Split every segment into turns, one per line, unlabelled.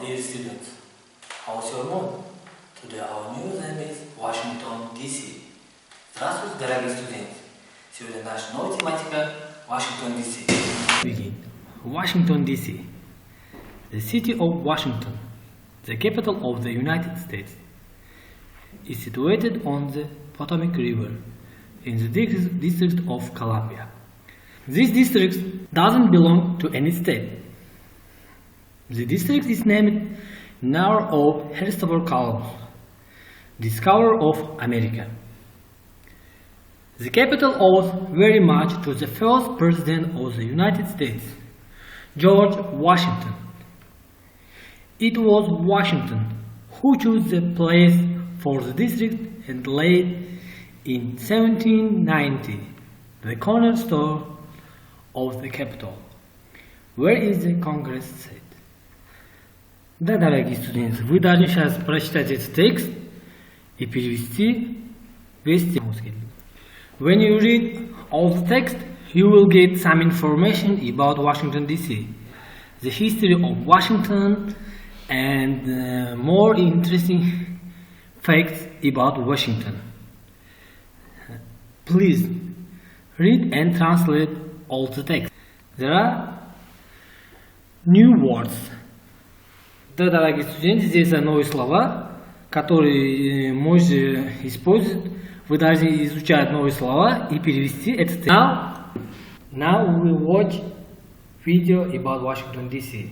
dear students. How's your mood? Today our new name is Washington, D.C. Здравствуйте, дорогие студенты. Сегодня наша новая тематика Washington, D.C.
Begin. Washington, D.C. The city of Washington, the capital of the United States, is situated on the Potomac River in the District of Columbia. This district doesn't belong to any state. The district is named in honor of Christopher Columbus, discoverer of America. The capital owes very much to the first president of the United States, George Washington. It was Washington who chose the place for the district and laid in 1790 the cornerstone of the capital, where is the Congress seat. Да, дорогие студенты, вы должны сейчас прочитать этот текст и перевести весь текст. When you read all the text, you will get some information about Washington, D.C., the history of Washington, and more interesting facts about Washington. Please read and translate all the text. There are new words. Да, дорогие студенты, здесь новые слова, которые можно использовать. Вы должны изучать новые слова и перевести этот текст. Now we will watch video about Washington, D.C.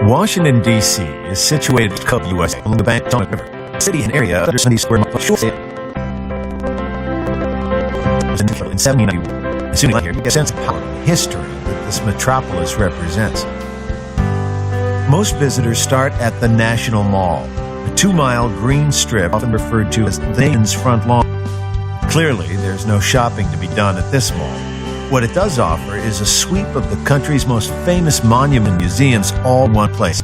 Washington, D.C. is situated in the U.S. along the Potomac River. The city and area under 70 square miles was in 1790. As soon as you here, you get a sense of power and history that this metropolis represents. Most visitors start at the National Mall, a 2-mile green strip often referred to as the nation's front lawn. Clearly, there's no shopping to be done at this mall. What it does offer is a sweep of the country's most famous monument museums all in one place.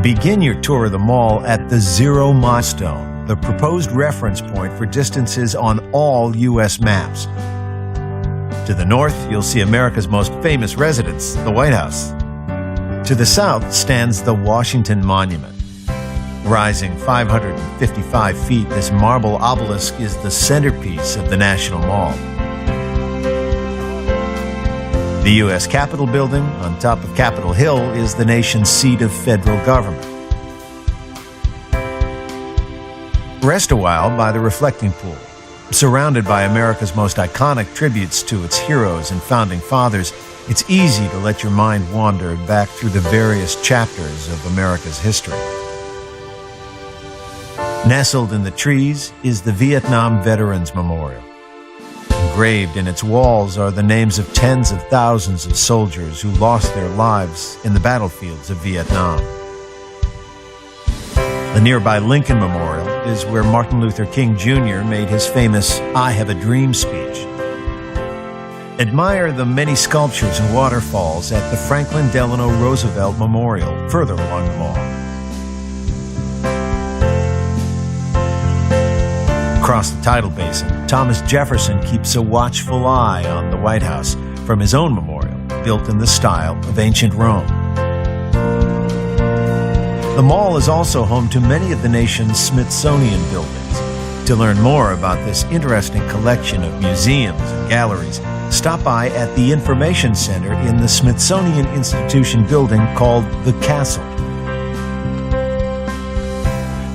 Begin your tour of the mall at the Zero Milestone, the proposed reference point for distances on all U.S. maps. To the north, you'll see America's most famous residence, the White House. To the south stands the Washington Monument. Rising 555 feet, this marble obelisk is the centerpiece of the National Mall. The U.S. Capitol Building, on top of Capitol Hill, is the nation's seat of federal government. Rest a while by the reflecting pool. Surrounded by America's most iconic tributes to its heroes and founding fathers, it's easy to let your mind wander back through the various chapters of America's history. Nestled in the trees is the Vietnam Veterans Memorial. Engraved in its walls are the names of tens of thousands of soldiers who lost their lives in the battlefields of Vietnam. The nearby Lincoln Memorial is where Martin Luther King Jr. made his famous "I Have a Dream" speech. Admire the many sculptures and waterfalls at the Franklin Delano Roosevelt Memorial, further along the mall. Across the tidal basin, Thomas Jefferson keeps a watchful eye on the White House from his own memorial, built in the style of ancient Rome. The mall is also home to many of the nation's Smithsonian buildings. To learn more about this interesting collection of museums and galleries, stop by at the Information Center in the Smithsonian Institution building called the Castle.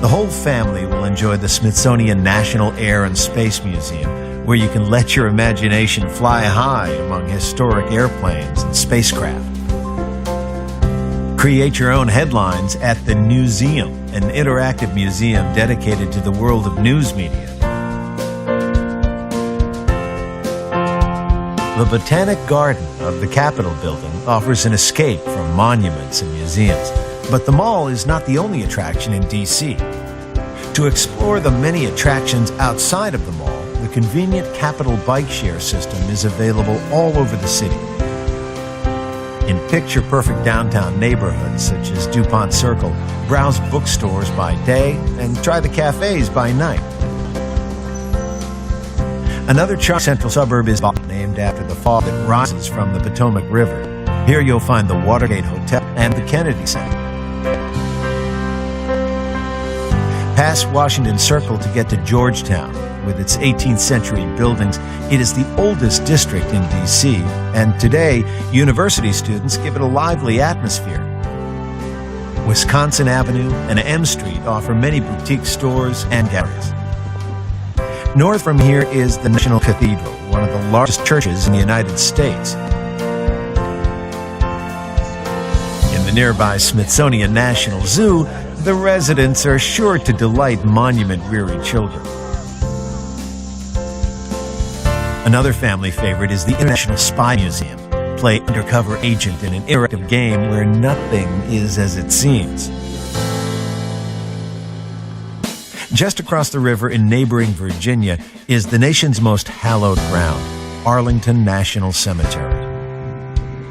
The whole family will enjoy the Smithsonian National Air and Space Museum, where you can let your imagination fly high among historic airplanes and spacecraft. Create your own headlines at the Newseum, an interactive museum dedicated to the world of news media. The Botanic Garden of the Capitol Building offers an escape from monuments and museums, but the mall is not the only attraction in D.C. To explore the many attractions outside of the mall, the convenient Capitol bike share system is available all over the city. In picture-perfect downtown neighborhoods such as DuPont Circle, browse bookstores by day and try the cafes by night. Another central suburb is named after the fall that rises from the Potomac River. Here you'll find the Watergate Hotel and the Kennedy Center. Pass Washington Circle to get to Georgetown. With its 18th century buildings, it is the oldest district in D.C., and today, university students give it a lively atmosphere. Wisconsin Avenue and M Street offer many boutique stores and galleries. North from here is the National Cathedral, one of the largest churches in the United States. In the nearby Smithsonian National Zoo, the residents are sure to delight monument-weary children. Another family favorite is the International Spy Museum. Play undercover agent in an interactive game where nothing is as it seems. Just across the river in neighboring Virginia is the nation's most hallowed ground, Arlington National Cemetery.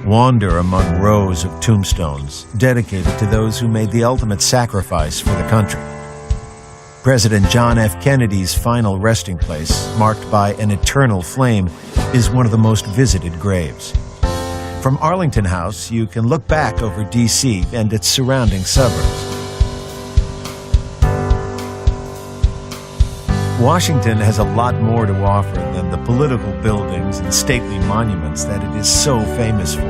Wander among rows of tombstones dedicated to those who made the ultimate sacrifice for the country. President John F. Kennedy's final resting place, marked by an eternal flame, is one of the most visited graves. From Arlington House, you can look back over D.C. and its surrounding suburbs. Washington has a lot more to offer than the political buildings and stately monuments that it is so famous for.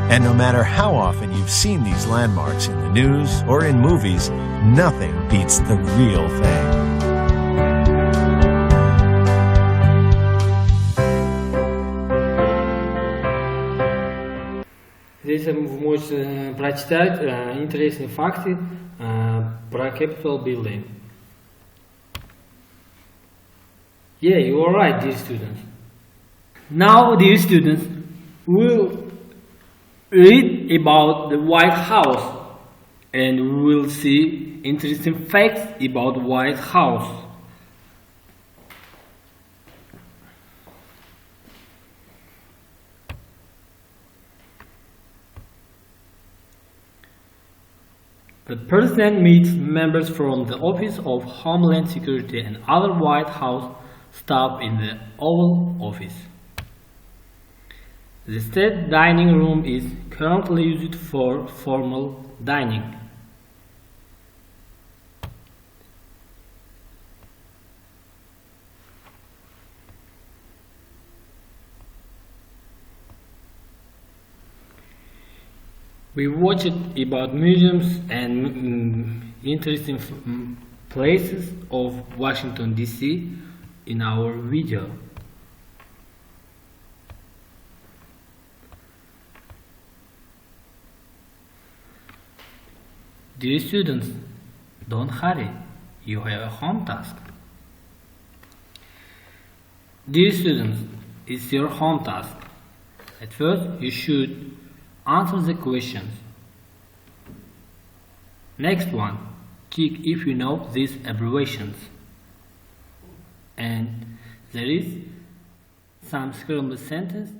And no matter how often you've seen these landmarks in the news or in movies, nothing beats the real thing.
Здесь вы можете прочитать интересные факты про Capitol Building. Yeah, you are right, dear students. Now, dear students, we'll read about the White House and we will see interesting facts about the White House. The President meets members from the Office of Homeland Security and other White House staff in the Oval Office. The State Dining Room is currently used for formal dining. We watched about museums and interesting places of Washington, D.C. in our video. Dear students, don't hurry, you have a home task. Dear students, it's your home task. At first, you should answer the questions. Next one, check if you know these abbreviations. And there is some scrambled sentence